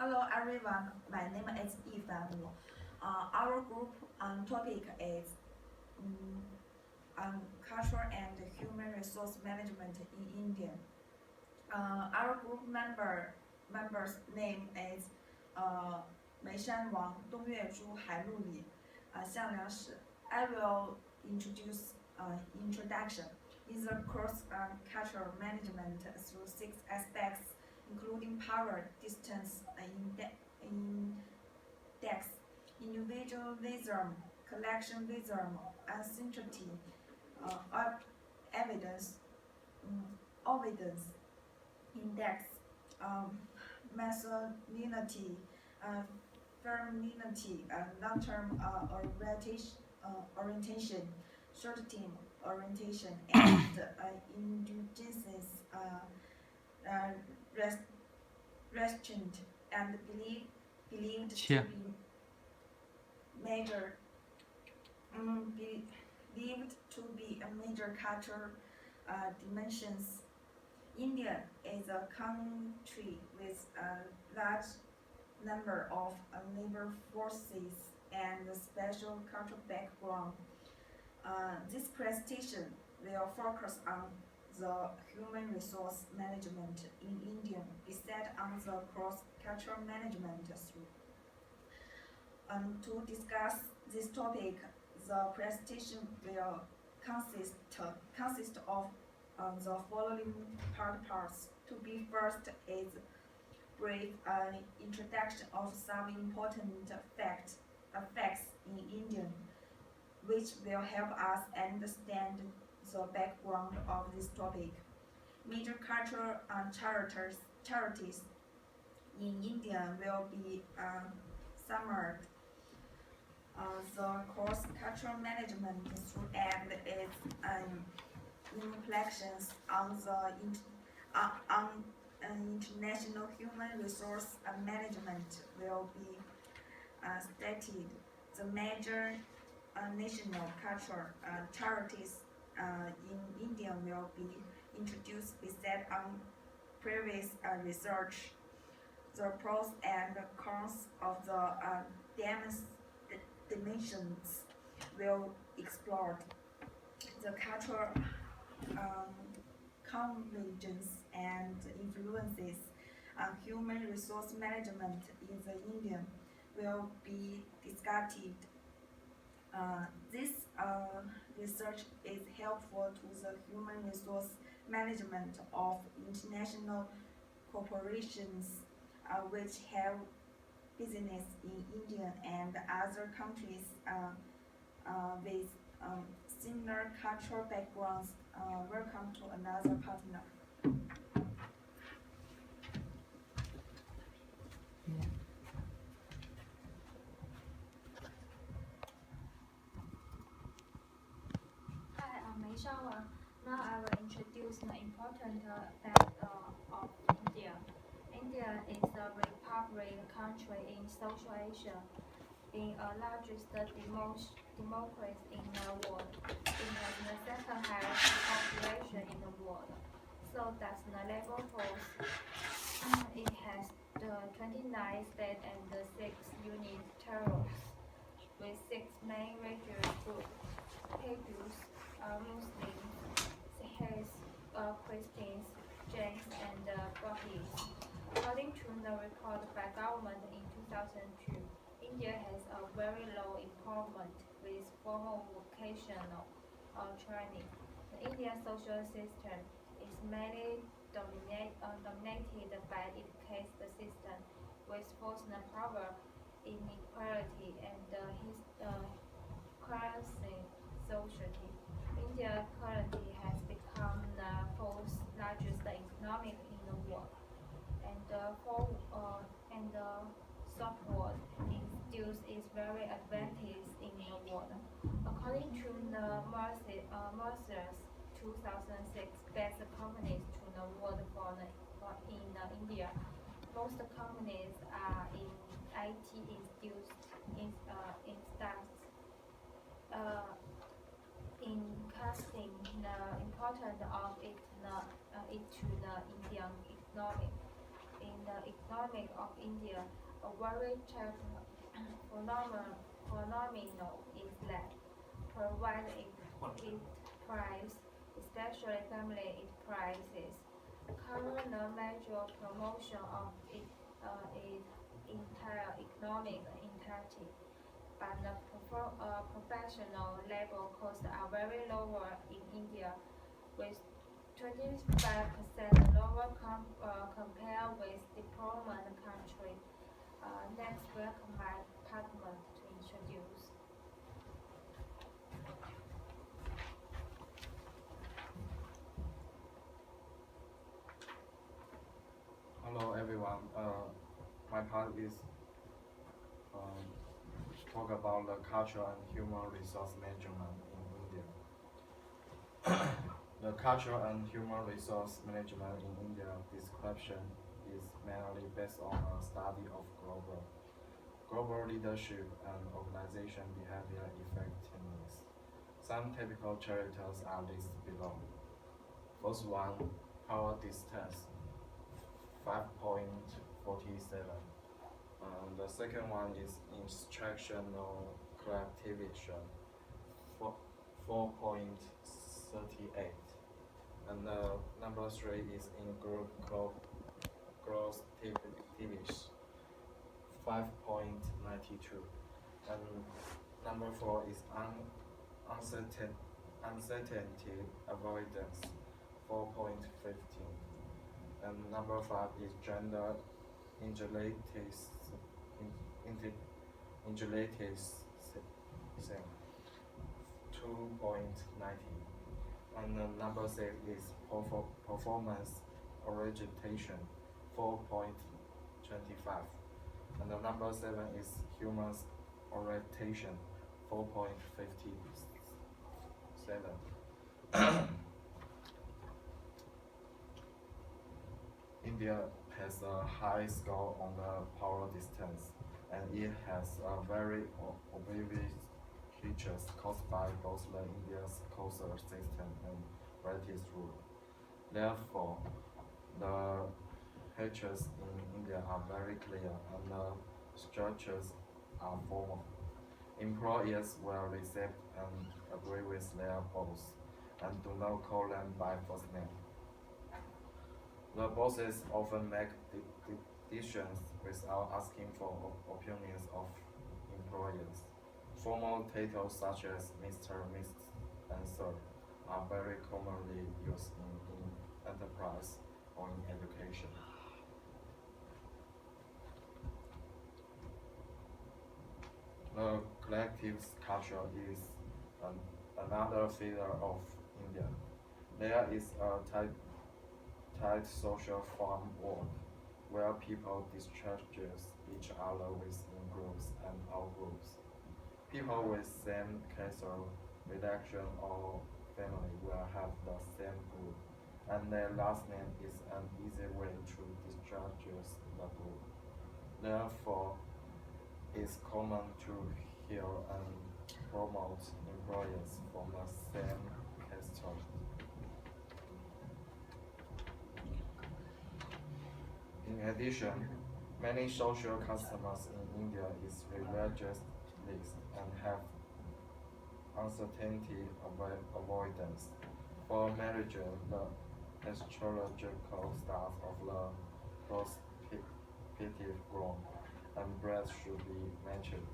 Hello everyone, my name is Yifan Wu. Our group topic is um, culture and human resource management in India. Our group members name is 梅山王、东岳珠、海陆里、向良史. I will introduce introduction. Is a cross cultural management through 6 aspects, including power, distance, index, individualism, collectivism, uncertainty, evidence, evidence, index, masculinity, femininity, long-term orientation, short-term orientation, and indigenous restraint, and believed to be major believed to be a major cultural dimensions. India is a country with a large number of labor forces and a special cultural background. This presentation will focus on the human resource management in India, besides on the cross-cultural management through. To discuss this topic, the presentation will consist of the following parts. To be first is brief introduction of some important facts in India, which will help us understand the background of this topic. Major cultural charities in India will be summarized. The cross-cultural management through and its implications on the international human resource management will be stated. The major national cultural charities in India will be introduced based on previous research. The pros and cons of the dimensions will explore. The cultural convergence and influences on human resource management in the India will be discussed. This research is helpful to the human resource management of international corporations which have business in India and other countries with similar cultural backgrounds. Welcome to another partner. Hi, I'm Mei Shawan. Now I will introduce the important fact of India. India is a republic country in Central Asia, being the largest democracy in the world. It has the second highest population in the world. So that's the labor force. It has the 29 states and the 6 union territories with 6 main religious groups: Hindus, Muslims, Sikhs, Christians, Jains, and Buddhists. According to the record by government in 2002, India has a very low employment with formal vocational training. The Indian social system is mainly dominated by education system with forced power, inequality, and currency society. India currently has become the fourth largest economy in the world, and the software institute is very advanced in the world. According to the Mercer's 2006 best companies to the world in India, most companies are in IT institutes in stars. In casting the importance of it to the Indian economy. In the economic of India, a very phenomenal is that provide it price, especially family it prices, cover the major promotion of its entire economic entity, but the professional labor costs are very lower in India, with 25% lower compared with development country. Next, welcome my partner to introduce. Hello everyone. My part is talk about the culture and human resource management in India. The culture and human resource management in India description is mainly based on a study of global leadership and organization behavior effectiveness. Some typical characters are listed below. First one, power distance, 5.47. The second one is instructional collaboration, 4.38. And number three is in group growth activities, 5.92. And number four is uncertainty avoidance, 4.15. And number five is gender injustice, 2.90. And number six is performance orientation, 4.25. And the number seven is human orientation, 4.57. India has a high score on the power distance, and it has a very obvious features caused by both the India's coastal system and British rule. Therefore, the hatches in India are very clear and the structures are formal. Employers will accept and agree with their boss and do not call them by first name. The bosses often make decisions without asking for opinions of employees. Formal titles such as Mr., Miss, and Sir are very commonly used in enterprise or in education. The collective culture is another feature of India. There is a tight social framework where people discharge each other within groups and out-groups. People with same caste, religion, or family will have the same group, and their last name is an easy way to discharge the group. Therefore, it's common to hear and promote employees from the same caste. In addition, many social customers in India is religious list and have uncertainty avoidance. For marriage, the astrological stars of the prospective groom and bride should be mentioned.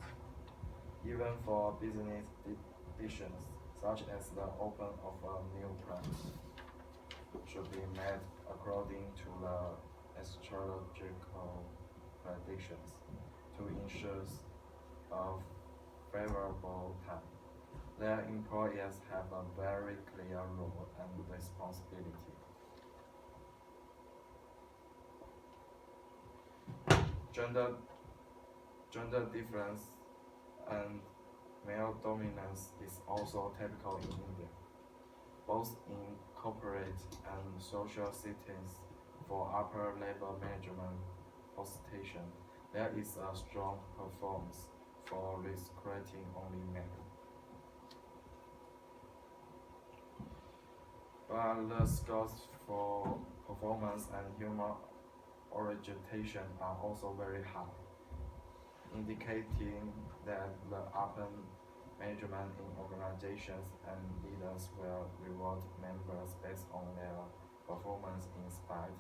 Even for business decisions, such as the open of a new plant, should be made according to the astrological predictions to ensure a favorable time. Their employers have a very clear role and responsibility. Gender difference and male dominance is also typical in India, both in corporate and social settings. For upper level management position, there is a strong performance for recruiting only men. But the scores for performance and human orientation are also very high, indicating that the upper management in organizations and leaders will reward members based on their performance in spite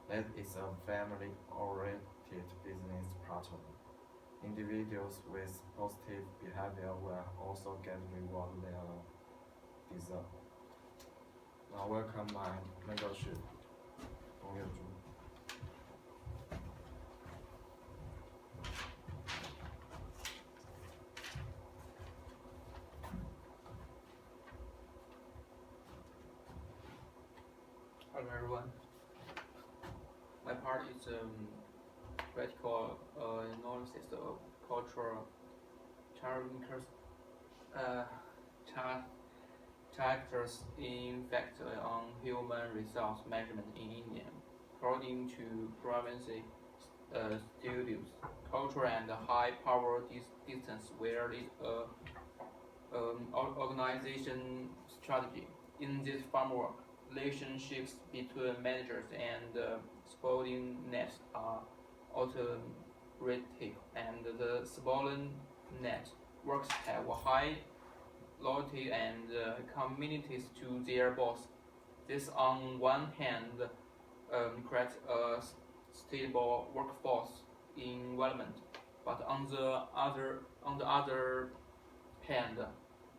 that is a family-oriented business pattern. Individuals with positive behavior will also get reward their deserve. Now welcome my mentorship, Dong Yezhu. Hello everyone. My part is critical analysis of cultural characters effect on human resource management in India. According to privacy studios, culture and high power distance where is organization strategy. In this framework, relationships between managers and subordinates are autocratic, and the subordinate workers have high loyalty and communities to their boss. This, on one hand, creates a stable workforce environment, but on the other hand,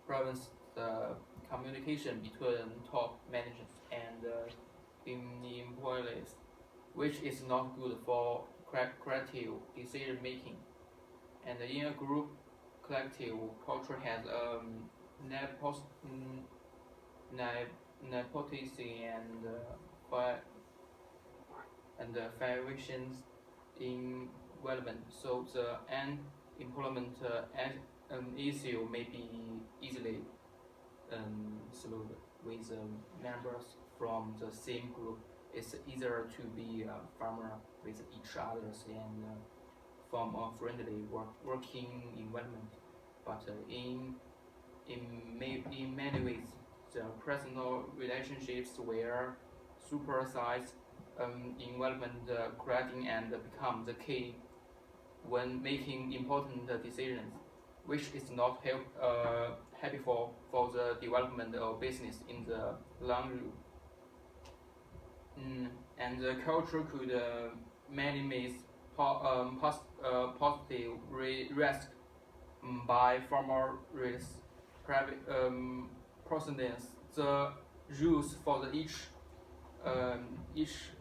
prevents the communication between top managers and employees, which is not good for creative decision making. And in a group collective culture has nepotism and favoritions in development, so the unemployment issue may be easily solved with members from the same group. It's easier to be a farmer with each other and form a friendly working environment. But in many ways, the personal relationships were supersized environment creating and become the key when making important decisions, which is not helpful for the development of business in the long run. And the culture could minimize positive risk by formal risk private precedence. The rules for the each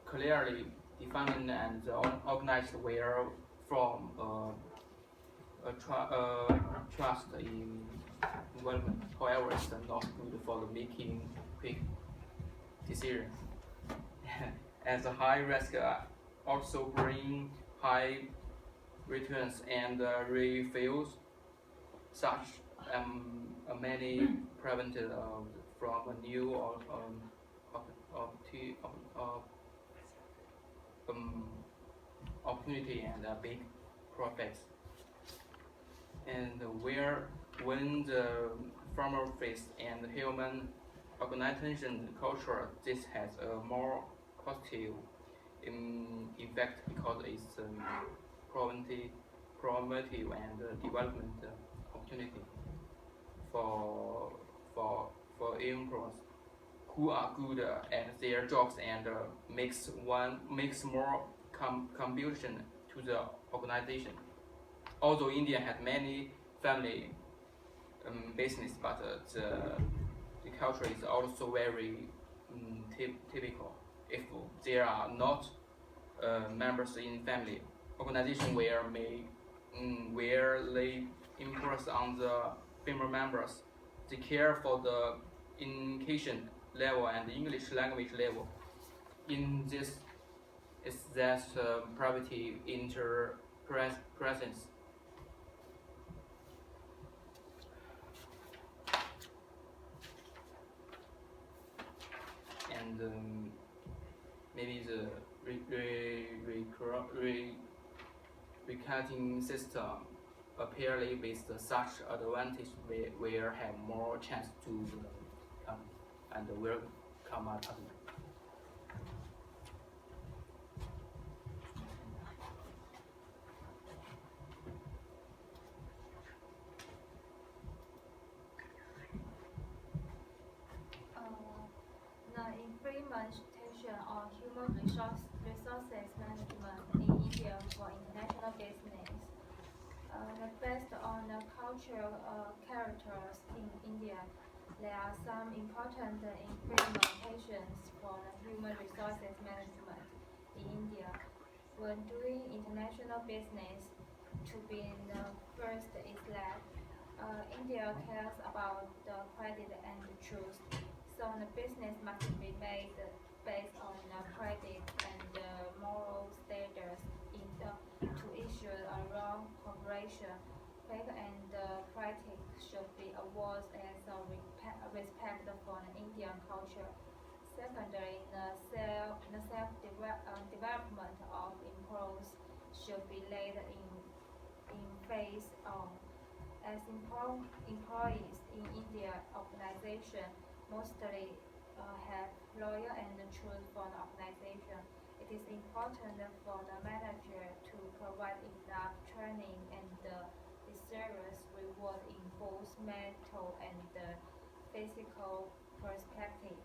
clearly defined and organized were from trust in development. However, it's not good for the making quick decisions. As a high risk also bring high returns and refills, such many prevented from a new opportunity and big profits. And when the farmer face and human organization culture, this has a more positive effect because it's promotive and development opportunity for employees who are good at their jobs and makes more contribution to the organization. Although India has many family business, but the culture is also very typical. If there are not members in family organization where they impress on the female members, they care for the education level and English language level. In this is that privacy presence. And maybe the recutting system apparently with such advantage will have more chance to come and will come up. implementation of human resources management in India for international business. Based on the cultural characters in India, there are some important implementations for the human resources management in India. When doing international business, to be the first is that India cares about the credit and the trust. So the business must be made based on the credit and the moral standards in the to issue a wrong cooperation. Faith and practice should be awards as a respect for the Indian culture. Secondly, the self-development of employees should be laid in phase on. As employees in India organization mostly have loyal and true for the organization. It is important for the manager to provide enough training and serious reward in both mental and physical perspective.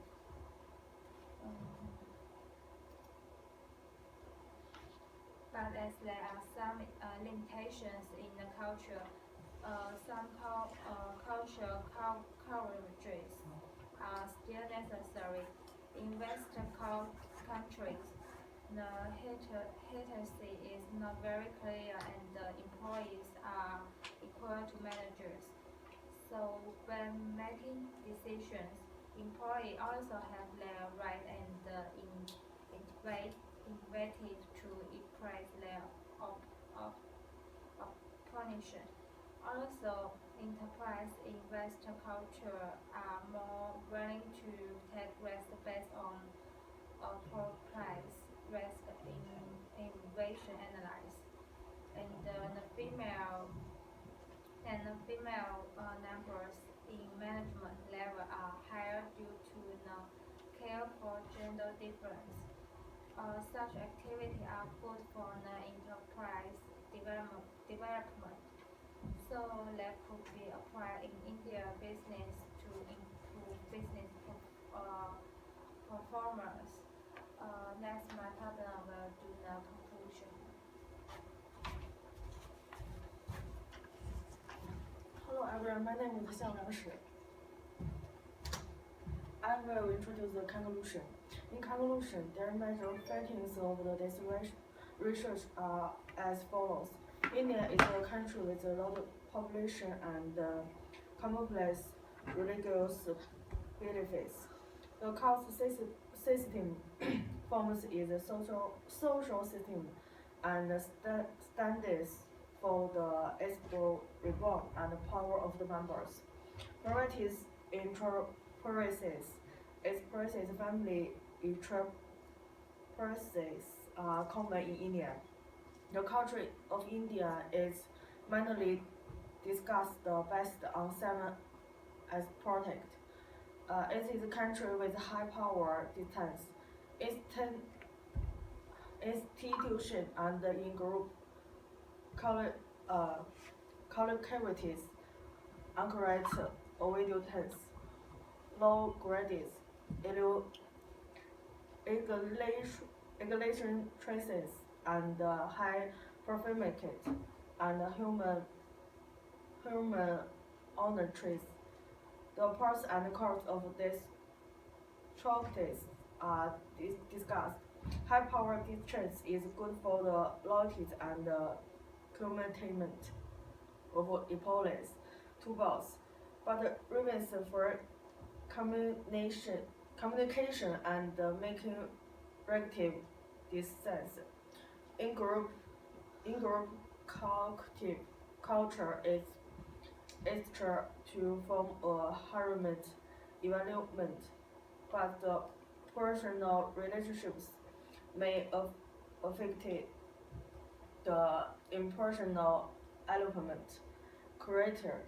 But as there are some limitations in the culture, some cultural coverages are still necessary. In Western countries, the hierarchy is not very clear and the employees are equal to managers. So when making decisions, employees also have their right and invited to express their opposition. Also, enterprise investor culture are more willing to take risks based on price risk in innovation analysis. And the female numbers in management level are higher due to the care for gender difference. Such activities are good for the enterprise development. So that could be applied in India business to improve business performance. Next, my partner will do the conclusion. Hello everyone, my name is Xiang Shi. I will introduce the conclusion. In conclusion, their major findings of this research are as follows. India is a country with a lot of population and complex religious beliefs. The caste system forms is a social system and standards for the equal reward and power of the members. Varieties enterprises expresses family enterprises are common in India. The culture of India is mainly discussed based on 7 aspects. It is a country with high power distance, institution and in-group collectivities, accurate obedience, low grades, regulation traces, and high performance and human honor trace. The parts and cause of this treatise are discussed. High power distance is good for the loyalty and commitment of opponents to boss, but remains for communication and making relative distance. In group collective culture is extra to form a harmonious environment, but the personal relationships may affect the impersonal element. Creators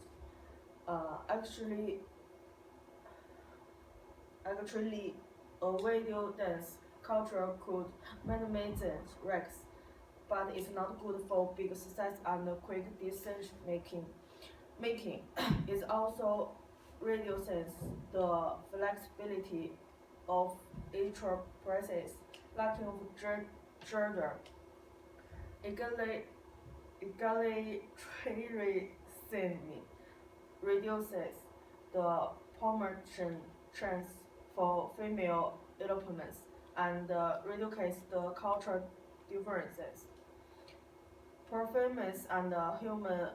actually, a video dance culture could minimize risks, but it's not good for big success and quick decision making. It also reduces the flexibility of enterprises lacking of gender egalitarianism reduces the promotion chance for female developments and reduces the cultural differences. Performance and human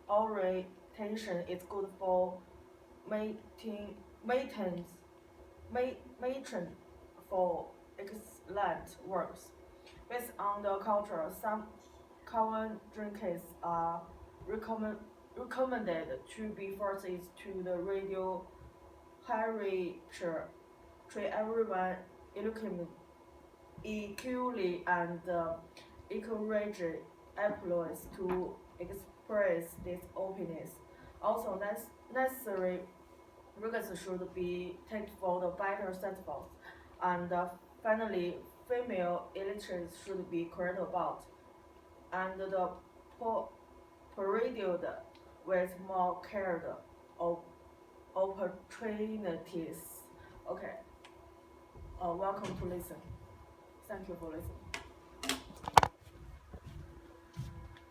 orientation is good for mating, maintenance, matron for excellent works. Based on the culture, some common drinks are recommended to be forced to the radio hierarchy, treat everyone equally and encourage employees to express these opinions. Also, necessary rules should be taken for the better satisfied. And finally, female illiteracy should be cared about. And the period with more cared opportunities. Okay. Welcome to listen. Thank you for listening.